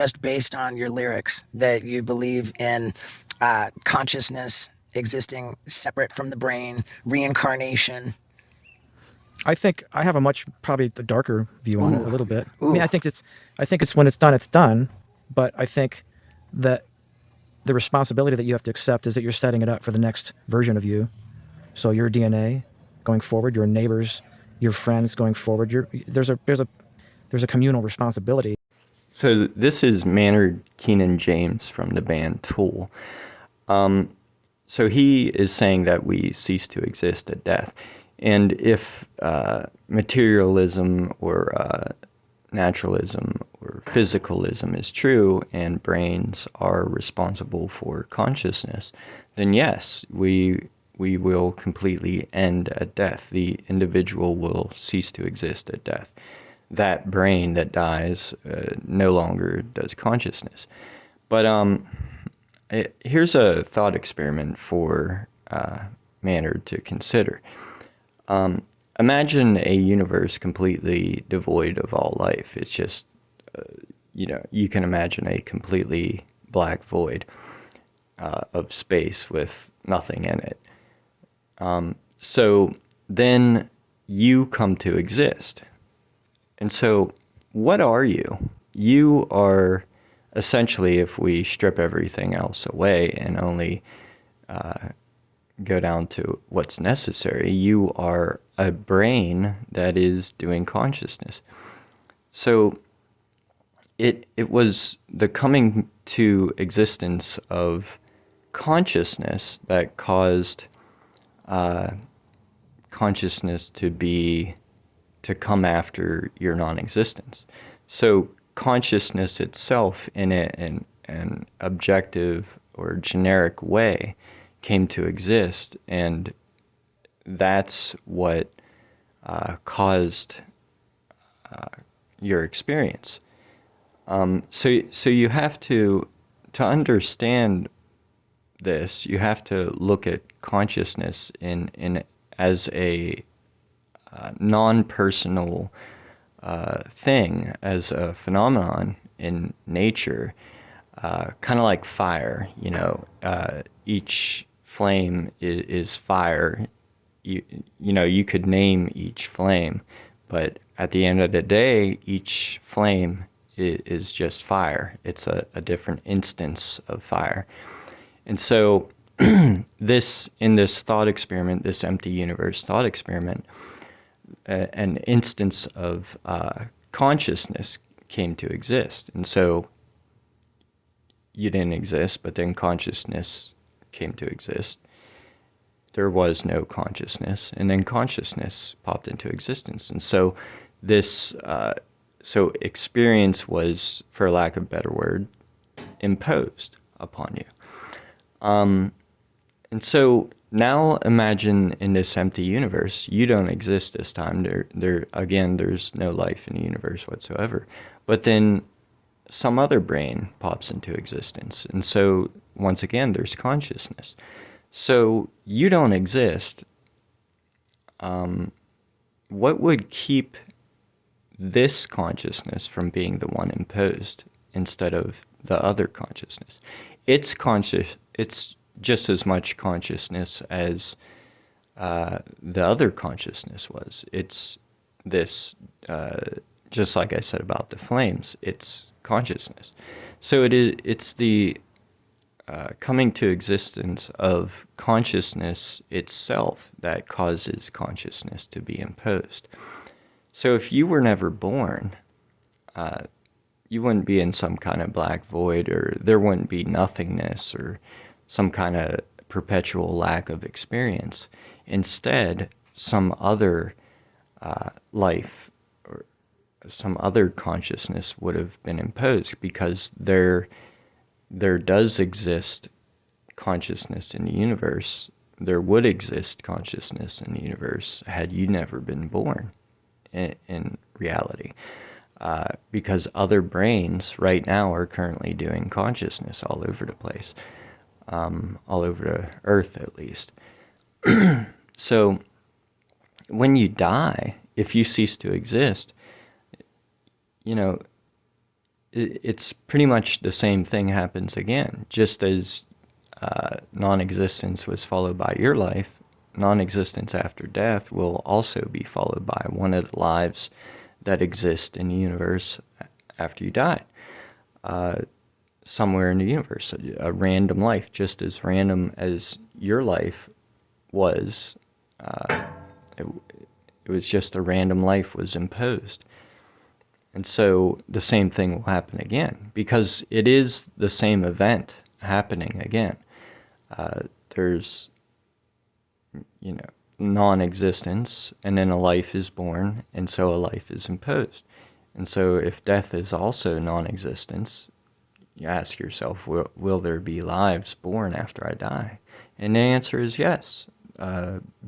just based on your lyrics that you believe in consciousness existing separate from the brain, reincarnation. I think I have a much probably a darker view on it Ooh, a little bit. I mean, ooh. I think it's when it's done. But I think that the responsibility that you have to accept is that you're setting it up for the next version of you. So your DNA going forward, your neighbors, your friends going forward. There's a communal responsibility. So this is Maynard Keenan James from the band Tool. So he is saying that we cease to exist at death. And if materialism or naturalism or physicalism is true and brains are responsible for consciousness, then yes, we will completely end at death. The individual will cease to exist at death. That brain that dies no longer does consciousness. But here's a thought experiment for Maynard to consider. Imagine a universe completely devoid of all life. It's just, you can imagine a completely black void of space with nothing in it. So then you come to exist. And so what are you? You are essentially, if we strip everything else away and only go down to what's necessary, you are a brain that is doing consciousness. So it was the coming to existence of consciousness that caused consciousness to come after your non-existence. So consciousness itself in an objective or generic way came to exist, and that's what caused your experience. So you have to understand this, you have to look at consciousness in as a non-personal thing, as a phenomenon in nature, kind of like fire. Each flame is fire. You could name each flame, but at the end of the day, each flame is just fire. It's a different instance of fire. And so in this thought experiment, this empty universe thought experiment, an instance of consciousness came to exist. And so you didn't exist, but then consciousness came to exist. There was no consciousness, and then consciousness popped into existence. And so so experience was, for lack of a better word, imposed upon you. And so now imagine in this empty universe, you don't exist this time. There's no life in the universe whatsoever. But then some other brain pops into existence. And so once again, there's consciousness. So you don't exist. What would keep this consciousness from being the one imposed instead of the other consciousness? It's just as much consciousness as the other consciousness was. It's this, just like I said about the flames, it's consciousness. So it's the coming to existence of consciousness itself that causes consciousness to be imposed. So if you were never born, you wouldn't be in some kind of black void, or there wouldn't be nothingness or some kind of perpetual lack of experience. Instead, some other life or some other consciousness would have been imposed, because there does exist consciousness in the universe. There would exist consciousness in the universe had you never been born in reality. Because other brains right now are currently doing consciousness all over the place, all over the earth at least. So when you die, if you cease to exist, it's pretty much the same thing happens again. Just as non-existence was followed by your life, non-existence after death will also be followed by one of the lives that exist in the universe after you die. Somewhere in the universe, a random life, just as random as your life was. It was just a random life was imposed. And so the same thing will happen again, because it is the same event happening again. There's, non-existence, and then a life is born, and so a life is imposed. And so if death is also non-existence, you ask yourself, will there be lives born after I die? And the answer is yes.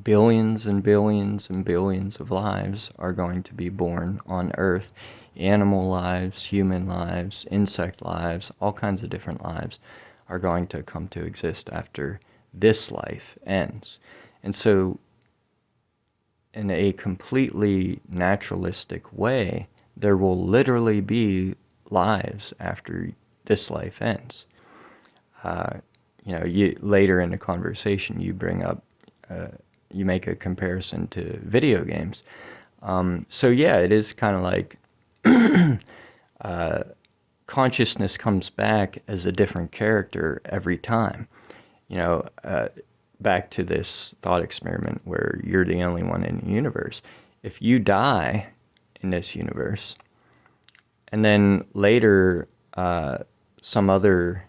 Billions and billions and billions of lives are going to be born on Earth. Animal lives, human lives, insect lives, all kinds of different lives are going to come to exist after this life ends. And so, in a completely naturalistic way, there will literally be lives after this life ends. Later in the conversation, you bring up, you make a comparison to video games. So yeah, it is kind of like consciousness comes back as a different character every time. Back to this thought experiment where you're the only one in the universe. If you die in this universe, and then later some other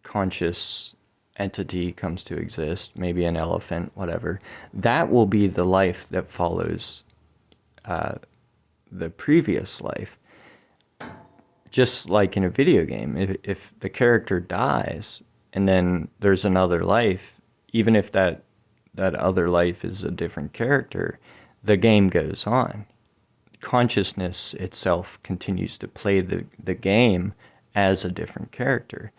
conscious entity comes to exist, maybe an elephant, whatever, that will be the life that follows the previous life. Just like in a video game, if the character dies and then there's another life, even if that other life is a different character, the game goes on. Consciousness itself continues to play the game as a different character.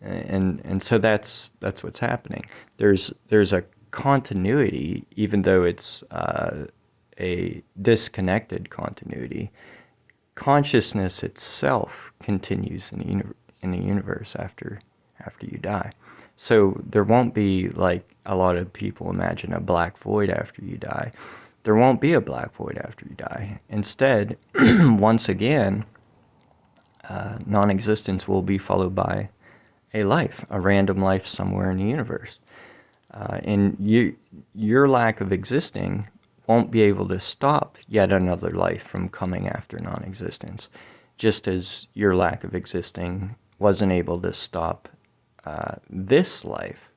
And so that's what's happening. There's a continuity, even though it's a disconnected continuity. Consciousness itself continues in the universe after you die. So there won't be, like a lot of people imagine, a black void after you die. There won't be a black void after you die. Instead, once again, non-existence will be followed by a life, a random life somewhere in the universe. And your lack of existing won't be able to stop yet another life from coming after non-existence, just as your lack of existing wasn't able to stop this life,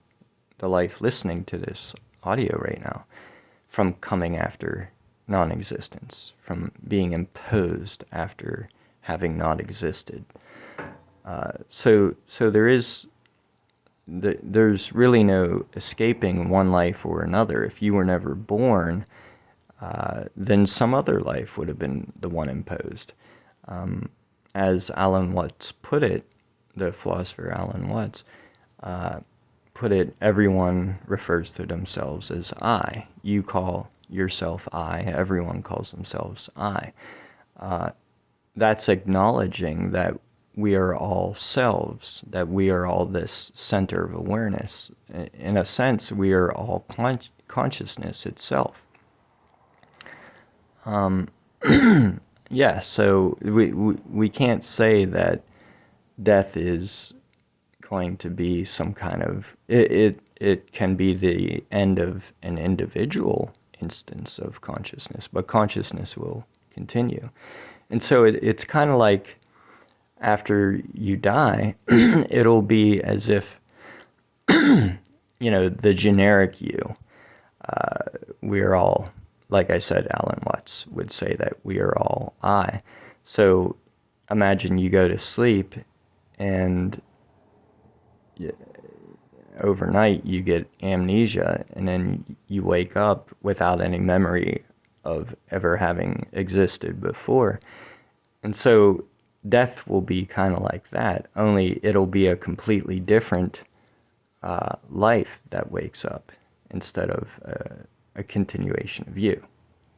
the life listening to this audio right now, from coming after non-existence, from being imposed after having not existed. So there's really no escaping one life or another. If you were never born, then some other life would have been the one imposed. As Alan Watts put it, the philosopher Alan Watts put it, everyone refers to themselves as I. You call yourself I, everyone calls themselves I. That's acknowledging that we are all selves, that we are all this center of awareness. In a sense, we are all consciousness itself. Yeah, so we can't say that death is going to be some kind of, it can be the end of an individual instance of consciousness, but consciousness will continue. And so it's kind of like after you die, it'll be as if, the generic you, we're all, like I said, Alan Watts would say that we are all I. So imagine you go to sleep and overnight you get amnesia, and then you wake up without any memory of ever having existed before. And so death will be kind of like that, only it'll be a completely different life that wakes up instead of a continuation of you.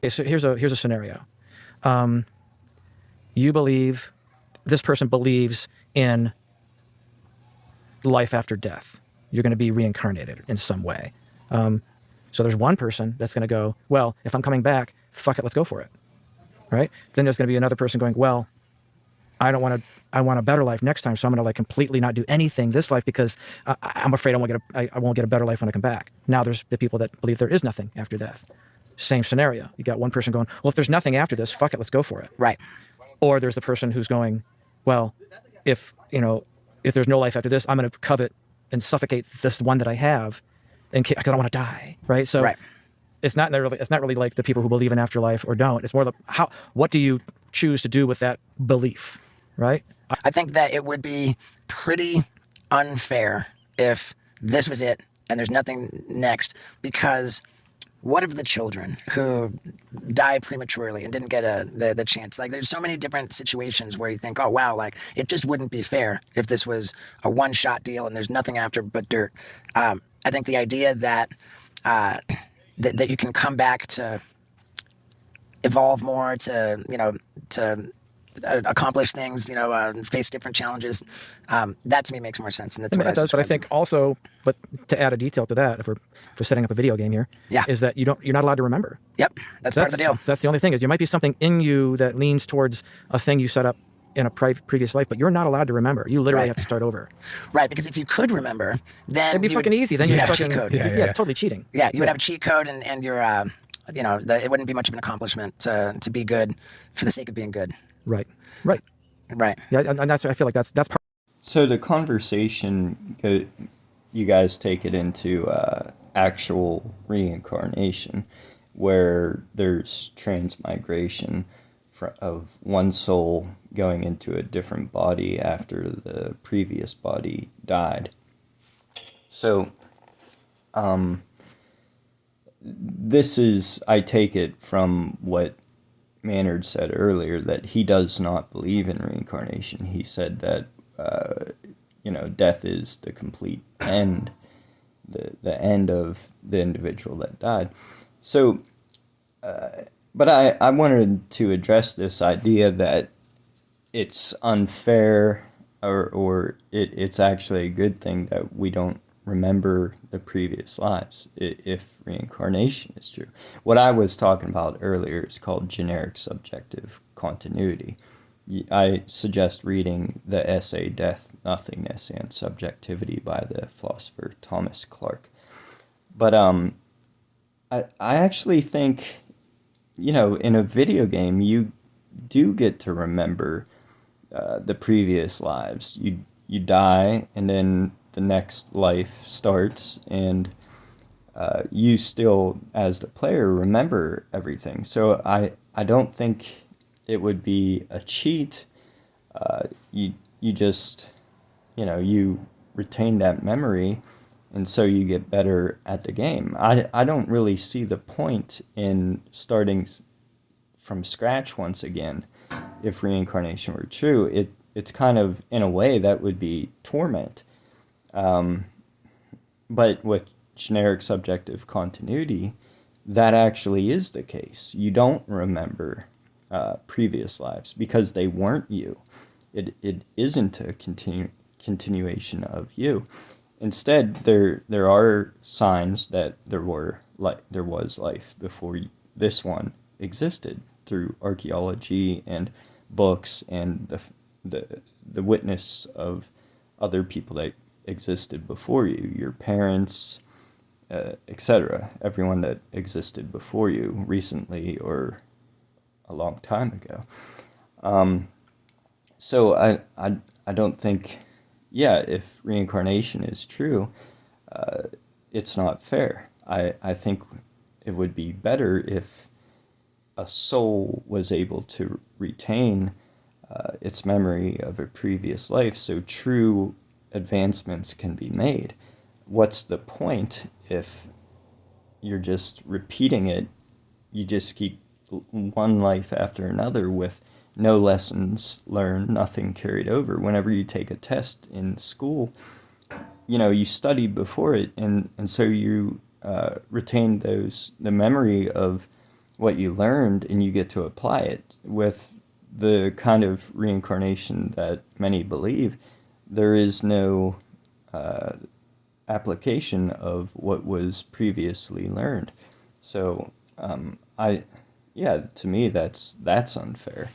Okay, so here's a scenario. this person believes in life after death. You're going to be reincarnated in some way. So there's one person that's going to go, well, if I'm coming back, fuck it, let's go for it, right? Then there's going to be another person going, well, I want a better life next time, so I'm going to like completely not do anything this life because I'm afraid I won't get a better life when I come back. Now there's the people that believe there is nothing after death. Same scenario. You got one person going, well, if there's nothing after this, fuck it, let's go for it. Right. Or there's the person who's going, well, if there's no life after this, I'm going to covet and suffocate this one that I have, because I don't want to die, right? So Right. it's not really like the people who believe in afterlife or don't. It's more like what do you choose to do with that belief, right? I think that it would be pretty unfair if this was it and there's nothing next, because what of the children who die prematurely and didn't get the chance? Like, there's so many different situations where you think, oh, wow, like, it just wouldn't be fair if this was a one-shot deal and there's nothing after but dirt. I think the idea that you can come back to evolve more, to accomplish things, face different challenges. That to me makes more sense, and that's what It does. But I think also, but to add a detail to that, if we're setting up a video game here, Yeah. is that you're not allowed to remember. Yep, that's part of the deal. That's the only thing, is there might be something in you that leans towards a thing you set up in a previous life, but you're not allowed to remember. You literally Right. have to start over. Right, because if you could remember, then It'd be fucking easy. Then you'd you have a fucking cheat code. yeah, it's totally cheating. Yeah, you would have a cheat code, and you're, it wouldn't be much of an accomplishment to be good for the sake of being good. Right. Right. Yeah, and that's, I feel like that's part. So the conversation, you guys take it into actual reincarnation, where there's transmigration of one soul going into a different body after the previous body died. So, this is, I take it from what Maynard said earlier, that he does not believe in reincarnation. He said that, death is the complete end, the end of the individual that died. So, but I wanted to address this idea that it's unfair, or it's actually a good thing that we don't remember the previous lives if reincarnation is true. What I was talking about earlier is called generic subjective continuity. I suggest reading the essay Death, Nothingness, and Subjectivity by the philosopher Thomas Clark. But I actually think, in a video game, you do get to remember the previous lives. You die, and then the next life starts, and you still, as the player, remember everything. So I don't think it would be a cheat. You just, you retain that memory, and so you get better at the game. I don't really see the point in starting from scratch once again if reincarnation were true. It's kind of, in a way, that would be torment. But with generic subjective continuity, that actually is the case. You don't remember previous lives because they weren't you. It isn't a continuation of you. Instead, there are signs that there was life before this one existed, through archaeology and books and the witness of other people that existed before you, your parents, etc. Everyone that existed before you recently or a long time ago. So I don't think, if reincarnation is true, it's not fair. I think it would be better if a soul was able to retain its memory of a previous life, so true advancements can be made. What's the point if you're just repeating it? You just keep one life after another with no lessons learned, nothing carried over. Whenever you take a test in school, you studied before it, and so you retain the memory of what you learned, and you get to apply it. With the kind of reincarnation that many believe, there is no application of what was previously learned. So, to me, that's unfair.